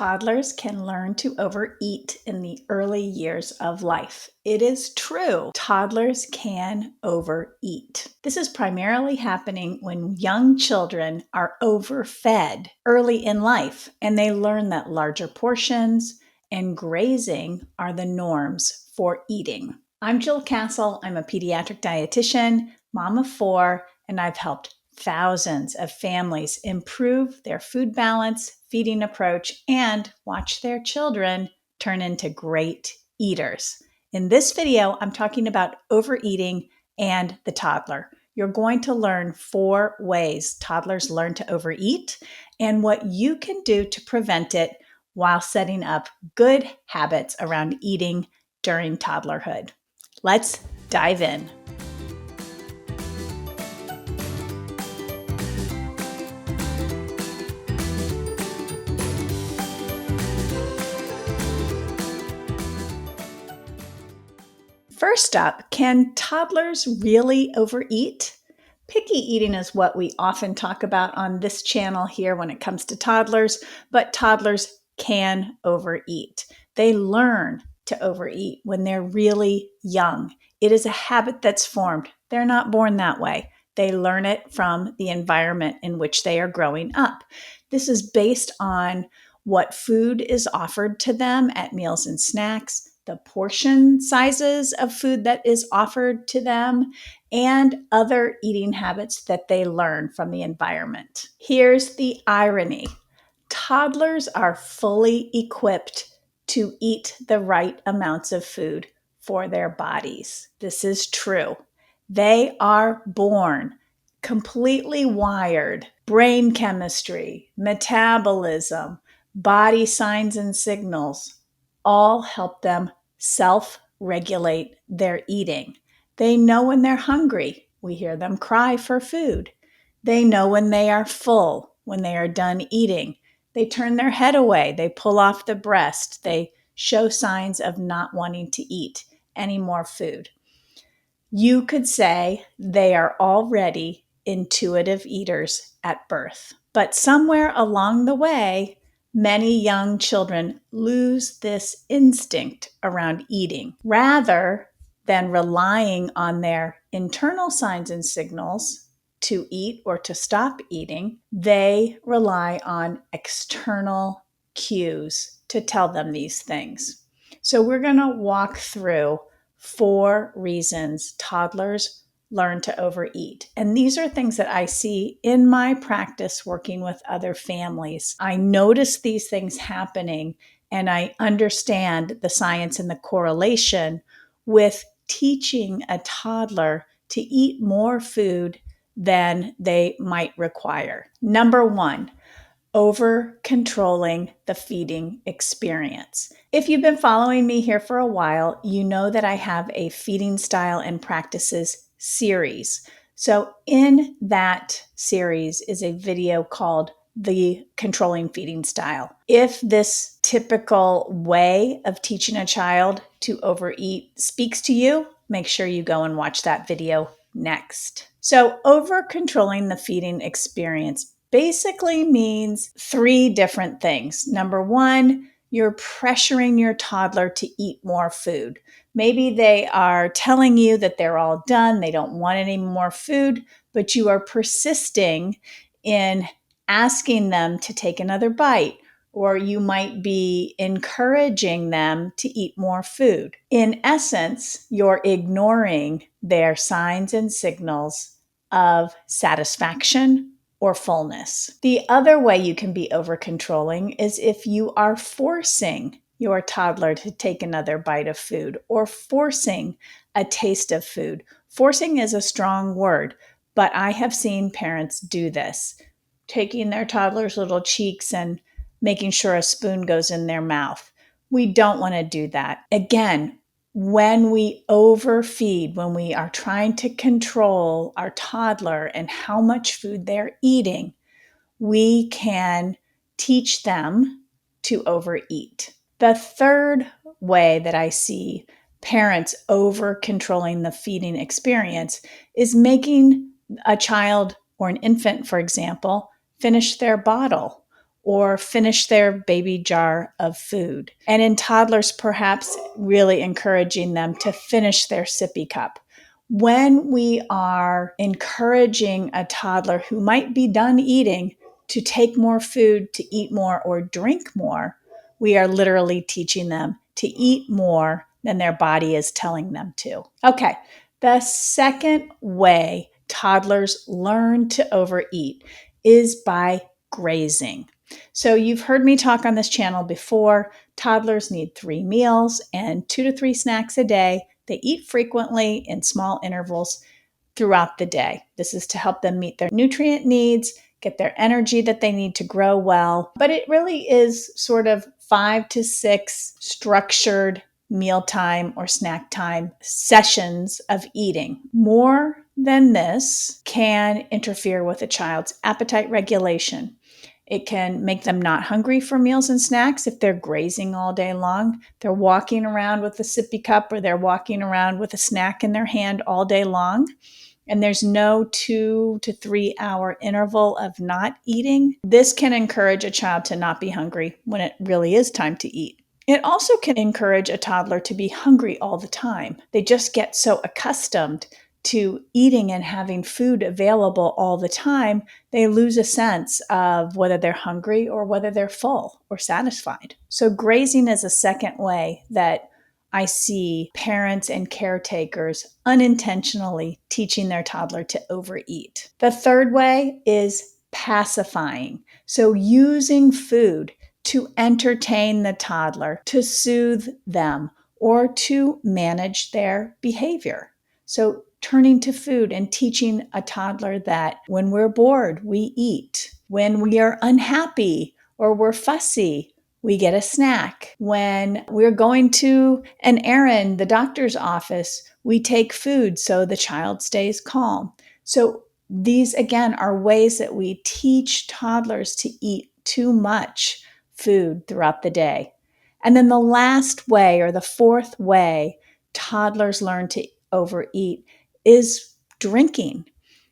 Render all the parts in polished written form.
Toddlers can learn to overeat in the early years of life. It is true. Toddlers can overeat. This is primarily happening when young children are overfed early in life, and they learn that larger portions and grazing are the norms for eating. I'm Jill Castle. I'm a pediatric dietitian, mom of 4, and I've helped thousands of families improve their food balance, feeding approach, and watch their children turn into great eaters. In this video, I'm talking about overeating and the toddler. You're going to learn 4 ways toddlers learn to overeat and what you can do to prevent it while setting up good habits around eating during toddlerhood. Let's dive in. First up, can toddlers really overeat? Picky eating is what we often talk about on this channel here when it comes to toddlers, but toddlers can overeat. They learn to overeat when they're really young. It is a habit that's formed. They're not born that way. They learn it from the environment in which they are growing up. This is based on what food is offered to them at meals and snacks, the portion sizes of food that is offered to them, and other eating habits that they learn from the environment. Here's the irony. Toddlers are fully equipped to eat the right amounts of food for their bodies. This is true. They are born completely wired. Brain chemistry, metabolism, body signs and signals all help them self-regulate their eating. They know when they're hungry. We hear them cry for food. They know when they are full, when they are done eating. They turn their head away. They pull off the breast. They show signs of not wanting to eat any more food. You could say they are already intuitive eaters at birth. But somewhere along the way, many young children lose this instinct around eating. Rather than relying on their internal signs and signals to eat or to stop eating, they rely on external cues to tell them these things. So we're going to walk through 4 reasons toddlers learn to overeat. And these are things that I see in my practice working with other families. I notice these things happening, and I understand the science and the correlation with teaching a toddler to eat more food than they might require. Number 1, over controlling the feeding experience. If you've been following me here for a while, you know that I have a feeding style and practices series. So in that series is a video called The Controlling Feeding Style. If this typical way of teaching a child to overeat speaks to you, make sure you go and watch that video next. So over controlling the feeding experience basically means 3 different things. Number 1, you're pressuring your toddler to eat more food. Maybe they are telling you that they're all done, they don't want any more food, but you are persisting in asking them to take another bite, or you might be encouraging them to eat more food. In essence, you're ignoring their signs and signals of satisfaction or fullness. The other way you can be over-controlling is if you are forcing your toddler to take another bite of food or forcing a taste of food. Forcing is a strong word, but I have seen parents do this, taking their toddler's little cheeks and making sure a spoon goes in their mouth. We don't want to do that. Again, when we overfeed, when we are trying to control our toddler and how much food they're eating, we can teach them to overeat. The third way that I see parents over controlling the feeding experience is making a child or an infant, for example, finish their bottle or finish their baby jar of food. And in toddlers, perhaps really encouraging them to finish their sippy cup. When we are encouraging a toddler who might be done eating to take more food, to eat more, or drink more, we are literally teaching them to eat more than their body is telling them to. Okay, the second way toddlers learn to overeat is by grazing. So you've heard me talk on this channel before. Toddlers need 3 meals and 2 to 3 snacks a day. They eat frequently in small intervals throughout the day. This is to help them meet their nutrient needs, get their energy that they need to grow well. But it really is sort of 5 to 6 structured mealtime or snack time sessions of eating. More than this can interfere with a child's appetite regulation. It can make them not hungry for meals and snacks if they're grazing all day long. They're walking around with a sippy cup or they're walking around with a snack in their hand all day long. And there's no 2 to 3 hour interval of not eating. This can encourage a child to not be hungry when it really is time to eat. It also can encourage a toddler to be hungry all the time. They just get so accustomed to eating and having food available all the time, they lose a sense of whether they're hungry or whether they're full or satisfied. So grazing is a second way that I see parents and caretakers unintentionally teaching their toddler to overeat. The third way is pacifying. So using food to entertain the toddler, to soothe them, or to manage their behavior. So turning to food and teaching a toddler that when we're bored, we eat. When we are unhappy or we're fussy, we get a snack. When we're going to an errand, the doctor's office, we take food so the child stays calm. So these, again, are ways that we teach toddlers to eat too much food throughout the day. And then the last way, or the fourth way, toddlers learn to overeat is drinking.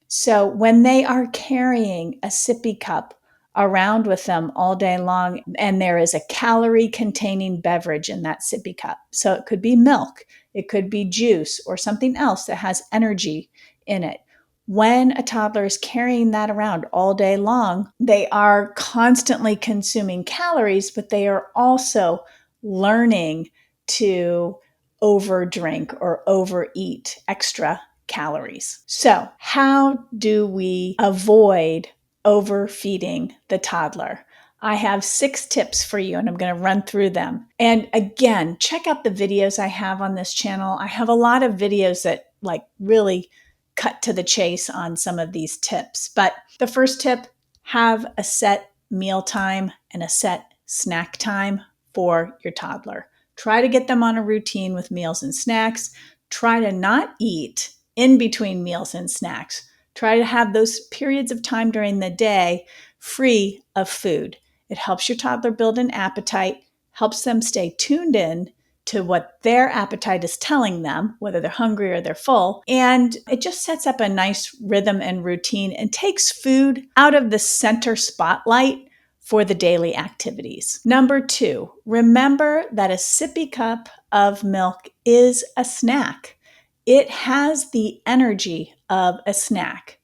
So when they are carrying a sippy cup around with them all day long, and there is a calorie containing beverage in that sippy cup. So it could be milk, it could be juice, or something else that has energy in it. When a toddler is carrying that around all day long, they are constantly consuming calories, but they are also learning to overdrink or overeat extra calories. So, how do we avoid overfeeding the toddler? I have 6 tips for you and I'm going to run through them. And again, check out the videos I have on this channel. I have a lot of videos that really cut to the chase on some of these tips. But the first tip, have a set meal time and a set snack time for your toddler. Try to get them on a routine with meals and snacks. Try to not eat in between meals and snacks. Try to have those periods of time during the day free of food. It helps your toddler build an appetite, helps them stay tuned in to what their appetite is telling them, whether they're hungry or they're full. And it just sets up a nice rhythm and routine and takes food out of the center spotlight for the daily activities. Number 2, remember that a sippy cup of milk is a snack. It has the energy of a snack.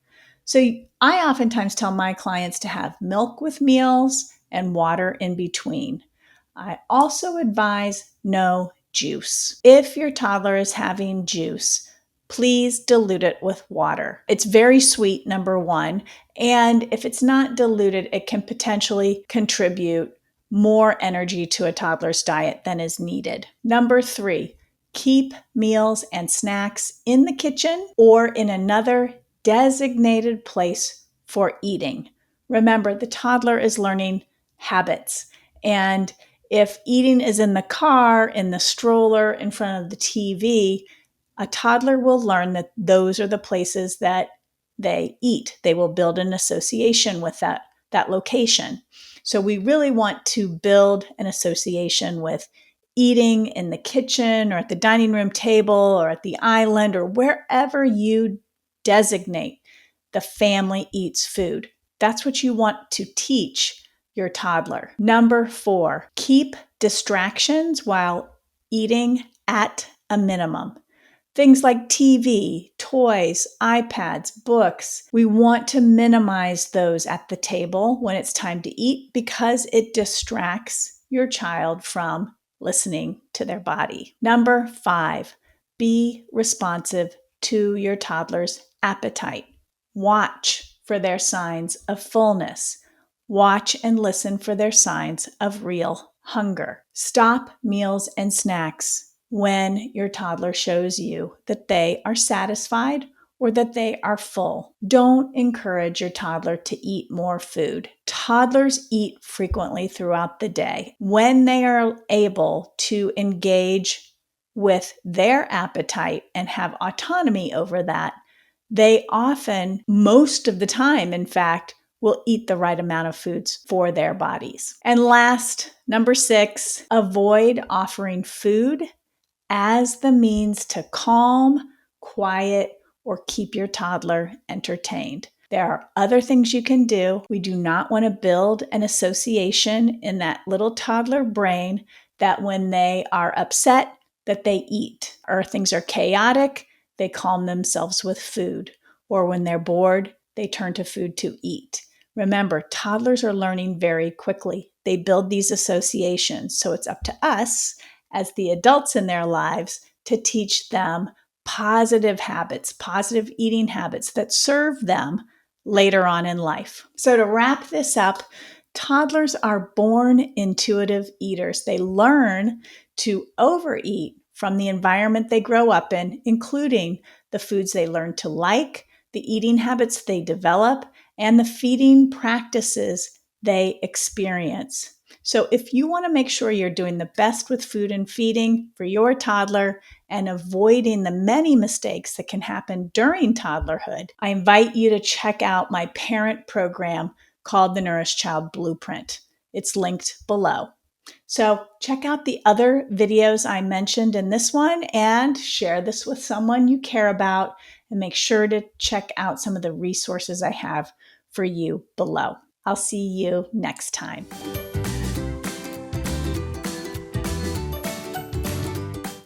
So I oftentimes tell my clients to have milk with meals and water in between. I also advise no juice. If your toddler is having juice, please dilute it with water. It's very sweet, number 1. And if it's not diluted, it can potentially contribute more energy to a toddler's diet than is needed. Number 3, keep meals and snacks in the kitchen or in another designated place for eating. Remember, the toddler is learning habits. And if eating is in the car, in the stroller, in front of the TV, a toddler will learn that those are the places that they eat. They will build an association with that location. So we really want to build an association with eating in the kitchen or at the dining room table or at the island or wherever you designate the family eats food. That's what you want to teach your toddler. Number 4, keep distractions while eating at a minimum. Things like TV, toys, iPads, books. We want to minimize those at the table when it's time to eat because it distracts your child from listening to their body. Number 5, be responsive to your toddler's appetite. Watch for their signs of fullness. Watch and listen for their signs of real hunger. Stop meals and snacks when your toddler shows you that they are satisfied or that they are full. Don't encourage your toddler to eat more food. Toddlers eat frequently throughout the day. When they are able to engage with their appetite and have autonomy over that, they often, most of the time, in fact, will eat the right amount of foods for their bodies. And last, number 6, avoid offering food as the means to calm, quiet, or keep your toddler entertained. There are other things you can do. We do not want to build an association in that little toddler brain that when they are upset, that they eat, or things are chaotic, they calm themselves with food, or when they're bored, they turn to food to eat. Remember, toddlers are learning very quickly. They build these associations, so it's up to us as the adults in their lives to teach them positive habits, positive eating habits that serve them later on in life. So to wrap this up, toddlers are born intuitive eaters. They learn to overeat from the environment they grow up in, including the foods they learn to like, the eating habits they develop, and the feeding practices they experience. So if you want to make sure you're doing the best with food and feeding for your toddler and avoiding the many mistakes that can happen during toddlerhood, I invite you to check out my parent program called the Nourished Child Blueprint. It's linked below. So check out the other videos I mentioned in this one and share this with someone you care about, and make sure to check out some of the resources I have for you below. I'll see you next time.